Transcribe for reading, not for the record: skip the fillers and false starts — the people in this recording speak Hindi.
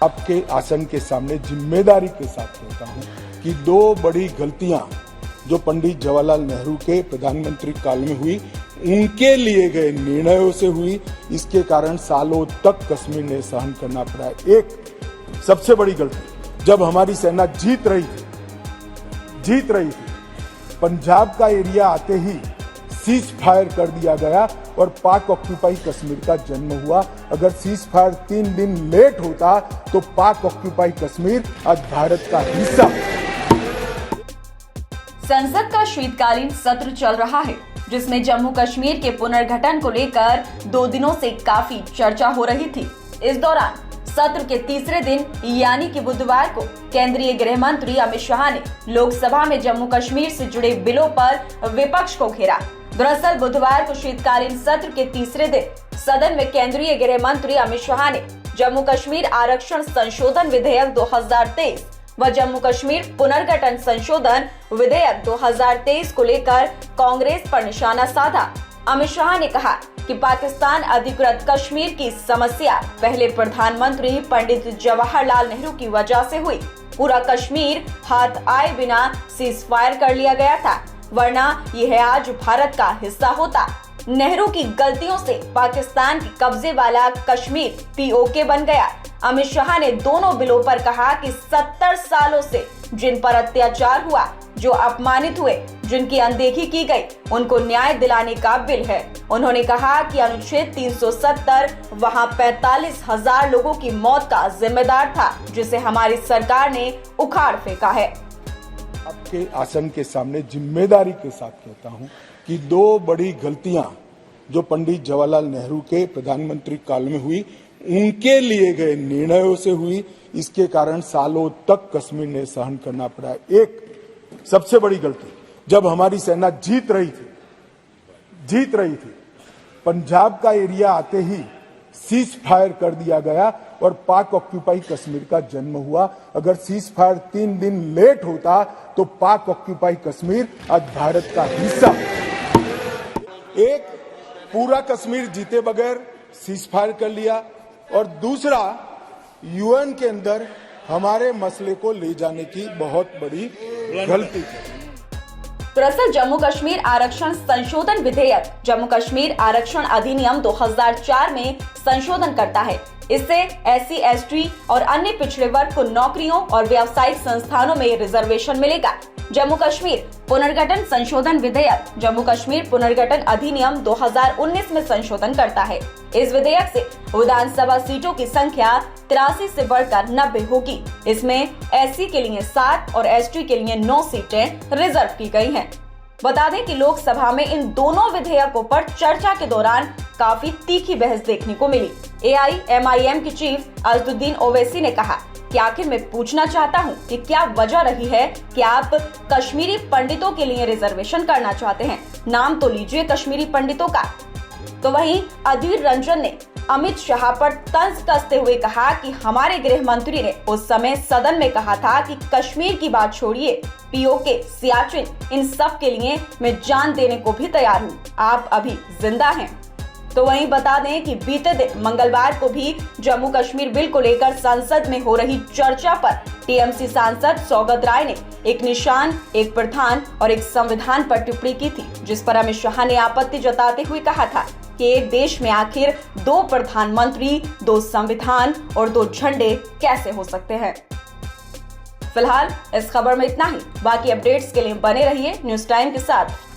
आपके आसन के सामने जिम्मेदारी के साथ कहता हूं कि दो बड़ी गलतियां जो पंडित जवाहरलाल नेहरू के प्रधानमंत्री काल में हुई, उनके लिए गए निर्णयों से हुई। इसके कारण सालों तक कश्मीर ने सहन करना पड़ा। एक सबसे बड़ी गलती, जब हमारी सेना जीत रही थी, पंजाब का एरिया आते ही सीज फायर कर दिया गया और पाक ऑक्यूपाई कश्मीर का जन्म हुआ। अगर सीज फायर 3 दिन लेट होता तो पाक ऑक्यूपाई कश्मीर आज भारत का हिस्सा। संसद का शीतकालीन सत्र चल रहा है, जिसमें जम्मू कश्मीर के पुनर्गठन को लेकर 2 दिनों से काफी चर्चा हो रही थी। इस दौरान सत्र के तीसरे दिन यानी कि बुधवार को केंद्रीय गृह मंत्री अमित शाह ने लोकसभा में जम्मू कश्मीर से जुड़े बिलों पर विपक्ष को घेरा। दरअसल बुधवार को शीतकालीन सत्र के तीसरे दिन सदन में केंद्रीय गृह मंत्री अमित शाह ने जम्मू कश्मीर आरक्षण संशोधन विधेयक 2023 व जम्मू कश्मीर पुनर्गठन संशोधन विधेयक 2023 को लेकर कांग्रेस पर निशाना साधा। अमित शाह ने कहा कि पाकिस्तान अधिकृत कश्मीर की समस्या पहले प्रधानमंत्री पंडित जवाहरलाल नेहरू की वजह से हुई। पूरा कश्मीर हाथ आए बिना सीज फायर कर लिया गया था, वरना यह आज भारत का हिस्सा होता। नेहरू की गलतियों से पाकिस्तान के कब्जे वाला कश्मीर पीओके बन गया। अमित शाह ने दोनों बिलों पर कहा कि 70 सालों से जिन पर अत्याचार हुआ, जो अपमानित हुए, जिनकी अनदेखी की गई, उनको न्याय दिलाने का बिल है। उन्होंने कहा कि अनुच्छेद 370 वहां 45,000 लोगों की मौत का जिम्मेदार था, जिसे हमारी सरकार ने उखाड़ फेंका है। आपके आसन के सामने जिम्मेदारी के साथ कहता हूं कि दो बड़ी गलतियां जो पंडित जवाहरलाल नेहरू के प्रधानमंत्री काल में हुई, उनके लिए गए निर्णयों से हुई। इसके कारण सालों तक कश्मीर ने सहन करना पड़ा। एक सबसे बड़ी गलती, जब हमारी सेना जीत रही थी, पंजाब का एरिया आते ही सीज फायर कर दिया गया और पाक ऑक्यूपाई कश्मीर का जन्म हुआ। अगर सीज फायर 3 दिन लेट होता तो पाक ऑक्यूपाई कश्मीर आज भारत का हिस्सा। एक, पूरा कश्मीर जीते बगैर सीज फायर कर लिया, और दूसरा, यूएन के अंदर हमारे मसले को ले जाने की बहुत बड़ी गलती थी। दरअसल जम्मू कश्मीर आरक्षण संशोधन विधेयक जम्मू कश्मीर आरक्षण अधिनियम 2004 में संशोधन करता है। इससे एससी, एसटी और अन्य पिछड़े वर्ग को नौकरियों और व्यावसायिक संस्थानों में रिजर्वेशन मिलेगा। जम्मू कश्मीर पुनर्गठन संशोधन विधेयक जम्मू कश्मीर पुनर्गठन अधिनियम 2019 में संशोधन करता है। इस विधेयक से विधानसभा सीटों की संख्या 83 से बढ़कर 90 होगी। इसमें एससी के लिए 7 और एसटी के लिए 9 सीटें रिजर्व की गई हैं। बता दें कि लोकसभा में इन दोनों विधेयकों पर चर्चा के दौरान काफी तीखी बहस देखने को मिली। एआईएमआईएम की चीफ असदुद्दीन ओवैसी ने कहा कि आखिर मैं पूछना चाहता हूं कि क्या वजह रही है कि आप कश्मीरी पंडितों के लिए रिजर्वेशन करना चाहते हैं, नाम तो लीजिए कश्मीरी पंडितों का। तो वहीं अधीर रंजन ने अमित शाह पर तंज कसते हुए कहा कि हमारे गृह मंत्री ने उस समय सदन में कहा था कि कश्मीर की बात छोड़िए, पीओके, सियाचिन, इन सब के लिए मैं जान देने को भी तैयार हूँ, आप अभी जिंदा हैं। तो वहीं बता दें कि बीते दिन मंगलवार को भी जम्मू कश्मीर बिल को लेकर संसद में हो रही चर्चा पर टीएमसी सांसद सौगत राय ने एक निशान, एक प्रधान और एक संविधान पर टिप्पणी की थी, जिस पर अमित शाह ने आपत्ति जताते हुए कहा था कि एक देश में आखिर 2 प्रधानमंत्री, 2 संविधान और 2 झंडे कैसे हो सकते हैं। फिलहाल इस खबर में इतना ही। बाकी अपडेट्स के लिए बने रहिए न्यूज़ टाइम के साथ।